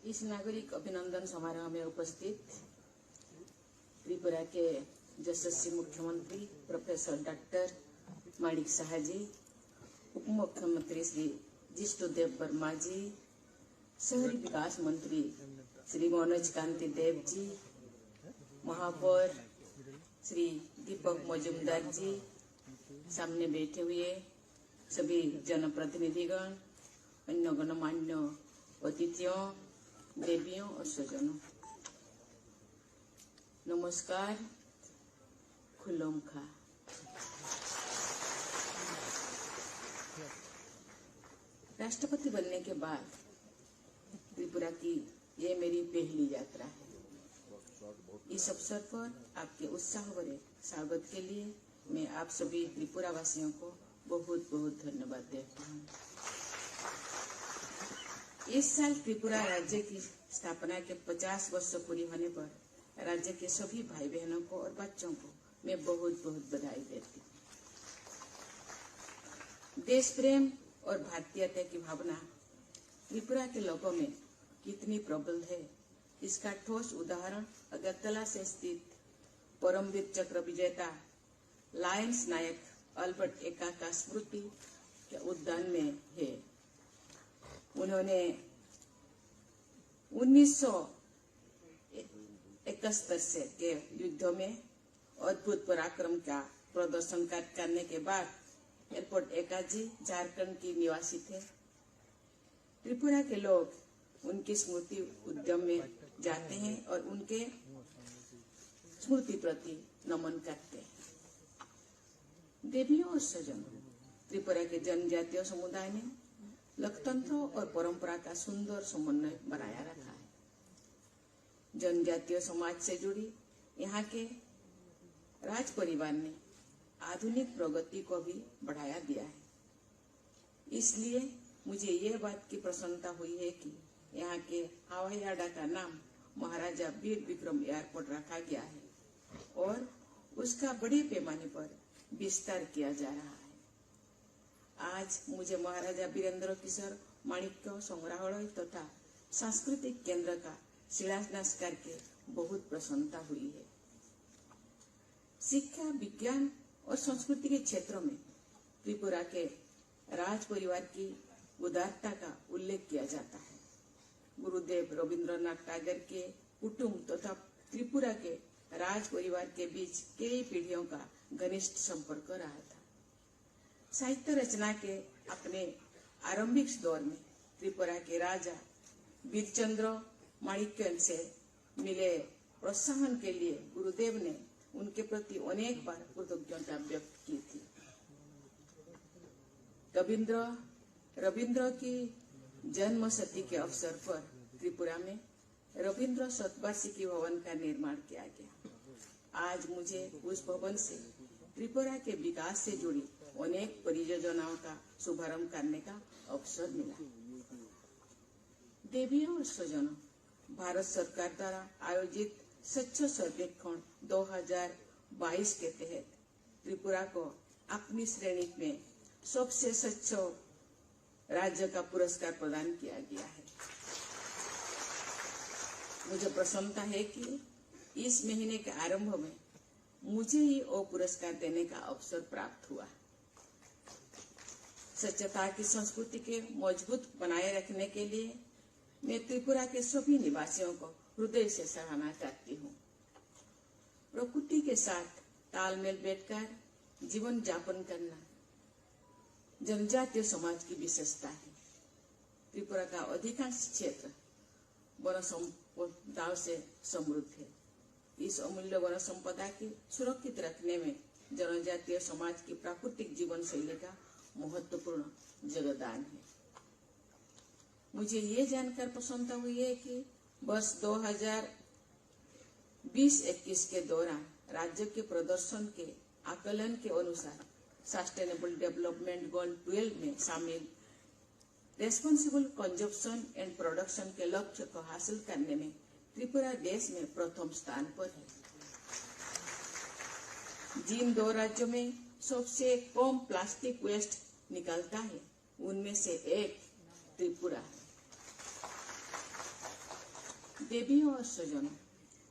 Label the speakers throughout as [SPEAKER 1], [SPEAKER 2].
[SPEAKER 1] इस नागरिक अभिनंदन समारोह में उपस्थित त्रिपुरा के यशस्वी मुख्यमंत्री प्रोफेसर डॉक्टर माणिक साहा जी, उप मुख्यमंत्री श्री जिष्णुदेव वर्मा जी, शहरी विकास मंत्री श्री मनोज कांति देव जी, महापौर श्री दीपक मजुमदार जी, सामने बैठे हुए सभी जनप्रतिनिधिगण, अन्य गणमान्य अतिथियों, देवियों और स्वजनों, नमस्कार। खुलोम खा। राष्ट्रपति बनने के बाद त्रिपुरा की ये मेरी पहली यात्रा है। इस अवसर पर आपके उत्साह भरे स्वागत के लिए मैं आप सभी त्रिपुरा वासियों को बहुत बहुत धन्यवाद देता हूँ। इस साल त्रिपुरा राज्य की स्थापना के 50 वर्ष पूरी होने पर राज्य के सभी भाई बहनों को और बच्चों को मैं बहुत बहुत बधाई देती हूँ। देश प्रेम और भारतीयता की भावना त्रिपुरा के लोगों में कितनी प्रबल है, इसका ठोस उदाहरण अगरतला से स्थित परमवीर चक्र विजेता लायंस नायक अल्बर्ट एक्का का स्मृति के उद्यान में है। उन्होंने 1971 से के युद्धों में अद्भुत पराक्रम का प्रदर्शन करने के बाद एयरपोर्ट एक्का जी झारखंड के निवासी थे। त्रिपुरा के लोग उनकी स्मृति उद्यम में जाते हैं और उनके स्मृति प्रति नमन करते हैं। देवियों और स्वजनों, त्रिपुरा के जनजातीय समुदाय ने लोकतंत्र और परंपरा का सुंदर समन्वय बनाया रखा है। जनजातीय समाज से जुड़ी यहाँ के राज परिवार ने आधुनिक प्रगति को भी बढ़ाया दिया है। इसलिए मुझे यह बात की प्रसन्नता हुई है कि यहाँ के हवाई अड्डा का नाम महाराजा वीर विक्रम एयरपोर्ट रखा गया है और उसका बड़े पैमाने पर विस्तार किया जा रहा है। आज मुझे महाराजा वीरेंद्र किशोर माणिक्य संग्रहालय तथा सांस्कृतिक केंद्र का शिलान्यास करके बहुत प्रसन्नता हुई है। शिक्षा, विज्ञान और संस्कृति के क्षेत्रों में त्रिपुरा के राज परिवार की उदारता का उल्लेख किया जाता है। गुरुदेव रविंद्रनाथ टैगोर के कुटुंब तथा त्रिपुरा के राज परिवार के बीच कई पीढ़ियों का घनिष्ठ संपर्क रहा था। साहित्य रचना के अपने आरंभिक दौर में त्रिपुरा के राजा वीरचंद्र माणिक्यन से मिले प्रोत्साहन के लिए गुरुदेव ने उनके प्रति अनेक बार कृतज्ञता व्यक्त की थी। रविंद्र की जन्म शती के अवसर पर त्रिपुरा में रविंद्र शतवार्षिकी भवन का निर्माण किया गया। आज मुझे उस भवन से त्रिपुरा के विकास से जुड़ी अनेक परियोजनाओं का शुभारंभ करने का अवसर मिला। देवियों और स्वजनों, भारत सरकार द्वारा आयोजित स्वच्छ सर्वेक्षण 2022 के तहत त्रिपुरा को अपनी श्रेणी में सबसे स्वच्छ राज्य का पुरस्कार प्रदान किया गया है। मुझे प्रसन्नता है कि इस महीने के आरंभ में मुझे ही वो पुरस्कार देने का अवसर प्राप्त हुआ। स्वच्छता की संस्कृति के मजबूत बनाए रखने के लिए मैं त्रिपुरा के सभी निवासियों को हृदय से सराहना करती हूँ। प्रकृति के साथ तालमेल बैठकर जीवन यापन करना जनजातीय समाज की विशेषता है। त्रिपुरा का अधिकांश क्षेत्र वन संपदाओं से समृद्ध है। इस अमूल्य वन संपदा की सुरक्षित रखने में जनजातीय समाज की प्राकृतिक जीवन शैली का महत्वपूर्ण योगदान है। मुझे ये जानकर प्रसन्नता हुई है कि वर्ष 2020-21 के दौरान राज्य के प्रदर्शन के आकलन के अनुसार सस्टेनेबल डेवलपमेंट गोल 12 में शामिल रेस्पॉन्सिबल कंजप्शन एंड प्रोडक्शन के लक्ष्य को हासिल करने में त्रिपुरा देश में प्रथम स्थान पर है। जिन 2 राज्यों में सबसे कम प्लास्टिक वेस्ट निकलता है उनमें से एक त्रिपुरा है। देवियों और स्वजनों,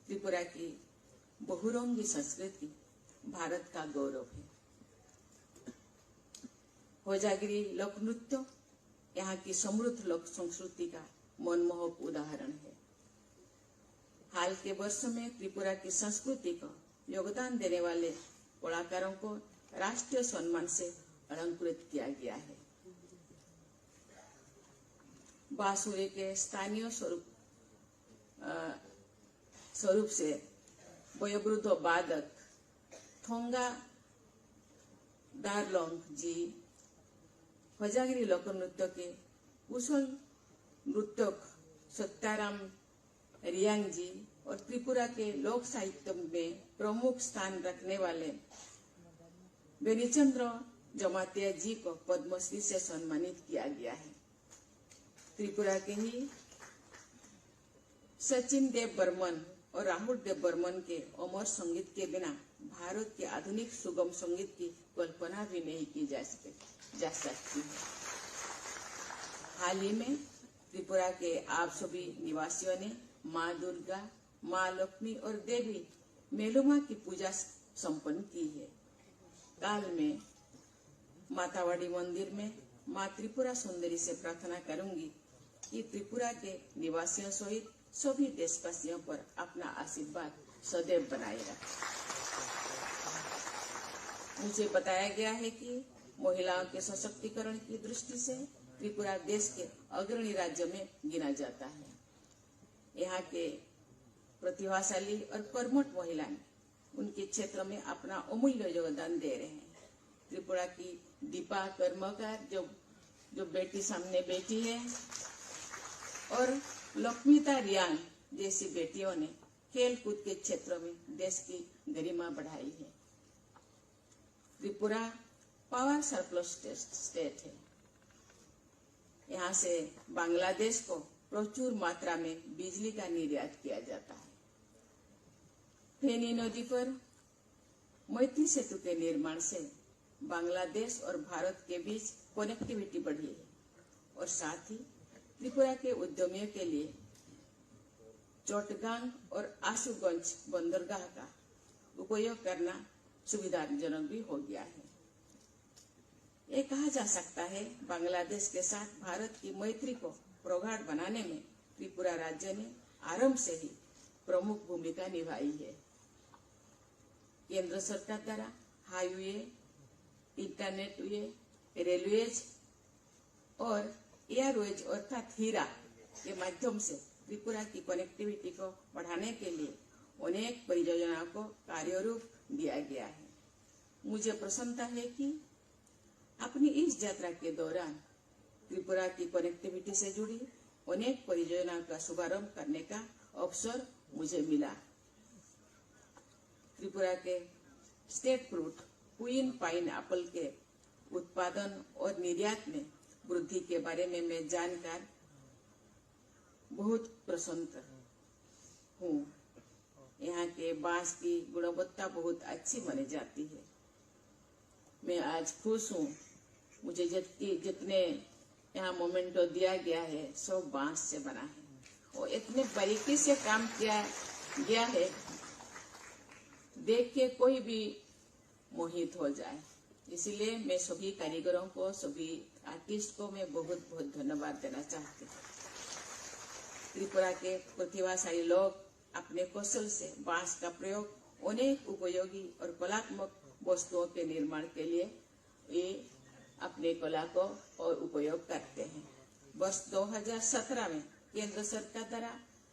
[SPEAKER 1] त्रिपुरा की बहुरंगी संस्कृति भारत का गौरव है। होजागिरी लोक नृत्य यहाँ की समृद्ध लोक संस्कृति का मनमोहक उदाहरण है। हाल के वर्षों में त्रिपुरा की संस्कृति को योगदान देने वाले कलाकारों को राष्ट्रीय सम्मान से अलंकृत किया गया है। बांसुरी के स्थानीय स्वरूप से वयोवृद्ध वादक थोंगा दारलोंग जी, होजागिरी लोक नृत्य के कुशल नृत्यक सत्याराम रियांग जी और त्रिपुरा के लोक साहित्य में प्रमुख स्थान रखने वाले बेनीचंद्र जमातिया जी को पद्मश्री से सम्मानित किया गया है। त्रिपुरा के ही सचिन देव बर्मन और राहुल देव बर्मन के अमर संगीत के बिना भारत के आधुनिक सुगम संगीत की कल्पना भी नहीं की जा सकती है। हाल ही में त्रिपुरा के आप सभी निवासियों ने माँ दुर्गा, माँ लक्ष्मी और देवी मेलुमा की पूजा संपन्न की है। काल में मातावाड़ी मंदिर में माँ त्रिपुरा सुंदरी से प्रार्थना करूंगी कि त्रिपुरा के निवासियों सहित सभी देशवासियों पर अपना आशीर्वाद सदैव बनाए रखें। मुझे बताया गया है कि महिलाओं के सशक्तिकरण की दृष्टि से त्रिपुरा देश के अग्रणी राज्य में गिना जाता है। यहाँ के प्रतिभाशाली और कर्मठ महिलाएं उनके क्षेत्र में अपना अमूल्य योगदान दे रहे हैं। त्रिपुरा की दीपा कर्मकार जो बेटी सामने बैठी है और लक्ष्मीता रियांग जैसी बेटियों ने खेल कूद के क्षेत्र में देश की गरिमा बढ़ाई है। त्रिपुरा पावर सरप्लस स्टेट है। यहाँ से बांग्लादेश को प्रचुर मात्रा में बिजली का निर्यात किया जाता है। फेनी नदी पर मैत्री सेतु के निर्माण से बांग्लादेश और भारत के बीच कनेक्टिविटी बढ़ी है और साथ ही त्रिपुरा के उद्यमियों के लिए चोटगांग और आशुगंज बंदरगाह का उपयोग करना सुविधाजनक भी हो गया है। ये कहा जा सकता है बांग्लादेश के साथ भारत की मैत्री को प्रगाढ़ बनाने में त्रिपुरा राज्य ने आरंभ से ही प्रमुख भूमिका निभाई है। केंद्र सरकार द्वारा हाईवे, इंटरनेट वे, रेलवेज और एयरवेज अर्थात हीरा के माध्यम से त्रिपुरा की कनेक्टिविटी को बढ़ाने के लिए अनेक परियोजनाओं को कार्यरूप दिया गया है। मुझे प्रसन्नता है कि अपनी इस यात्रा के दौरान त्रिपुरा की कनेक्टिविटी से जुड़ी अनेक परियोजनाओं का शुभारंभ करने का अवसर मुझे मिला। त्रिपुरा के state fruit queen pine Apple के उत्पादन और निर्यात में वृद्धि के बारे में मैं जानकर बहुत प्रसन्न हूँ। यहाँ के बांस की गुणवत्ता बहुत अच्छी मानी जाती है। मैं आज खुश हूँ। मुझे जितने यहाँ मोमेंटो दिया गया है सब बांस से बना है और इतने बारीकी से काम किया गया है, देख के कोई भी मोहित हो जाए। इसीलिए मैं सभी कारीगरों को, सभी आर्टिस्ट को मैं बहुत बहुत धन्यवाद देना चाहती हूँ। त्रिपुरा के प्रतिभाशाली लोग अपने कौशल से बांस का प्रयोग अनेक उपयोगी और कलात्मक वस्तुओं के निर्माण के लिए ये अपने कला को और उपयोग करते हैं। वर्ष 2017 में केंद्र सरकार द्वारा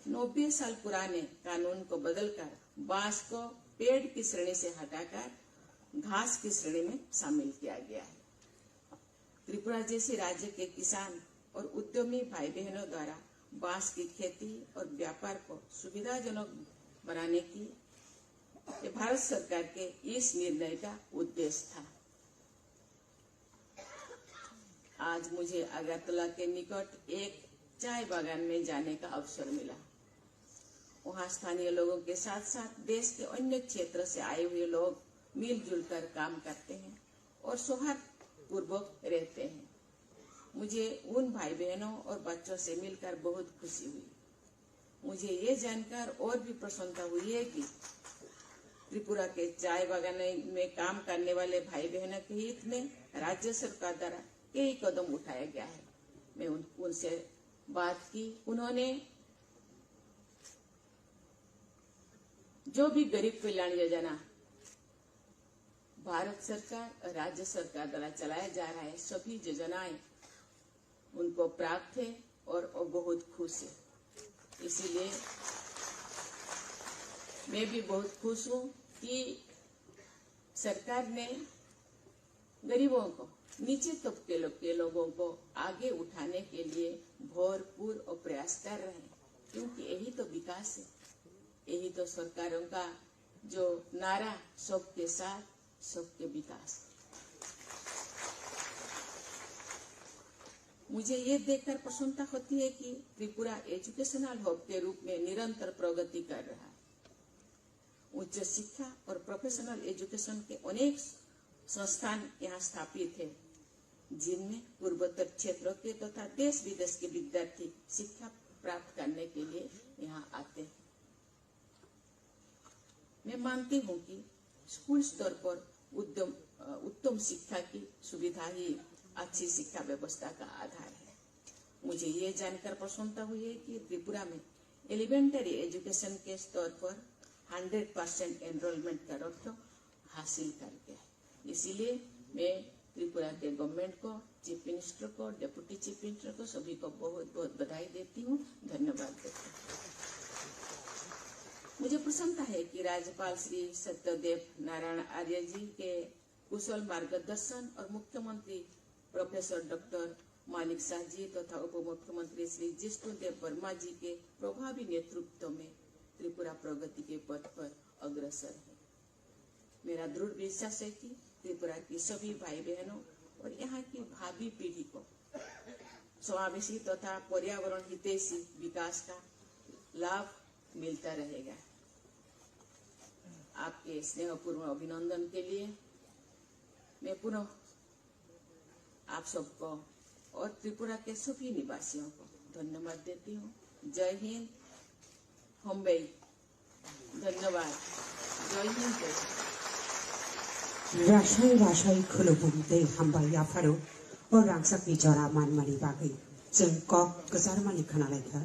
[SPEAKER 1] 90 साल पुराने कानून को बदलकर बांस को पेड़ की श्रेणी से हटाकर घास की श्रेणी में शामिल किया गया है। त्रिपुरा जैसे राज्य के किसान और उद्यमी भाई बहनों द्वारा बांस की खेती और व्यापार को सुविधाजनक बनाने की भारत सरकार के इस निर्णय का उद्देश्य था। आज मुझे अगरतला के निकट एक चाय बागान में जाने का अवसर मिला। वहाँ स्थानीय लोगों के साथ साथ देश के अन्य क्षेत्र से आए हुए लोग मिलजुल कर काम करते हैं और सौहार्दपूर्वक रहते हैं। मुझे उन भाई बहनों और बच्चों से मिलकर बहुत खुशी हुई। मुझे ये जानकर और भी प्रसन्नता हुई है कि त्रिपुरा के चाय बागान में काम करने वाले भाई बहनों के हित में राज्य सरकार द्वारा कई कदम उठाया गया है। मैं उनसे बात की। उन्होंने जो भी गरीब कल्याण योजना भारत सरकार और राज्य सरकार द्वारा चलाया जा रहा है, सभी योजनाएं उनको प्राप्त है और वो बहुत खुश है। इसीलिए मैं भी बहुत खुश हूँ कि सरकार ने गरीबों को, नीचे तबके के लोगों को आगे उठाने के लिए भरपूर और प्रयास कर रहे हैं, क्योंकि यही तो विकास है, यही तो सरकारों का जो नारा सबके साथ सबके विकास। मुझे ये देखकर प्रसन्नता होती है कि त्रिपुरा एजुकेशनल हब के रूप में निरंतर प्रगति कर रहा है। उच्च शिक्षा और प्रोफेशनल एजुकेशन के अनेक संस्थान यहाँ स्थापित है, जिनमें पूर्वोत्तर क्षेत्रों के तथा देश विदेश के विद्यार्थी शिक्षा प्राप्त करने के लिए यहाँ आते हैं। मैं मानती हूँ कि स्कूल स्तर पर उत्तम शिक्षा की सुविधा ही अच्छी शिक्षा व्यवस्था का आधार है। मुझे ये जानकर प्रसन्नता हुई है कि त्रिपुरा में एलिमेंटरी एजुकेशन के स्तर पर 100% एनरोलमेंट का लक्ष्य हासिल कर गया है। इसीलिए मैं त्रिपुरा के गवर्नमेंट को, चीफ मिनिस्टर को, डिप्टी चीफ मिनिस्टर को, सभी को बहुत बहुत बधाई देती हूँ, धन्यवाद देती हूँ। मुझे प्रसन्नता है कि राज्यपाल श्री सत्यदेव नारायण आर्य जी के कुशल मार्गदर्शन और मुख्यमंत्री प्रोफेसर डॉक्टर मानिक शाह जी तथा उप मुख्यमंत्री श्री जिष्णुदेव वर्मा जी के प्रभावी नेतृत्व में त्रिपुरा प्रगति के पथ पर अग्रसर है। मेरा दृढ़ विश्वास है कि त्रिपुरा की सभी भाई बहनों और यहाँ की भावी पीढ़ी को समावेशी तथा पर्यावरण हितैषी विकास का लाभ मिलता रहेगा। आपके स्नेहपूर्ण अभिनंदन के लिए मैं पुनः आप सबको और त्रिपुरा के सभी निवासियों को धन्यवाद देती हूँ। जय हिंद, मुंबई, धन्यवाद। जय हिंद, जय हिंद।
[SPEAKER 2] राशाय खुलुमबाय हामबाय आफाद और रांसाक बिचारा मानमानि बागै जों क'क्राझार मानि खोनालायखो।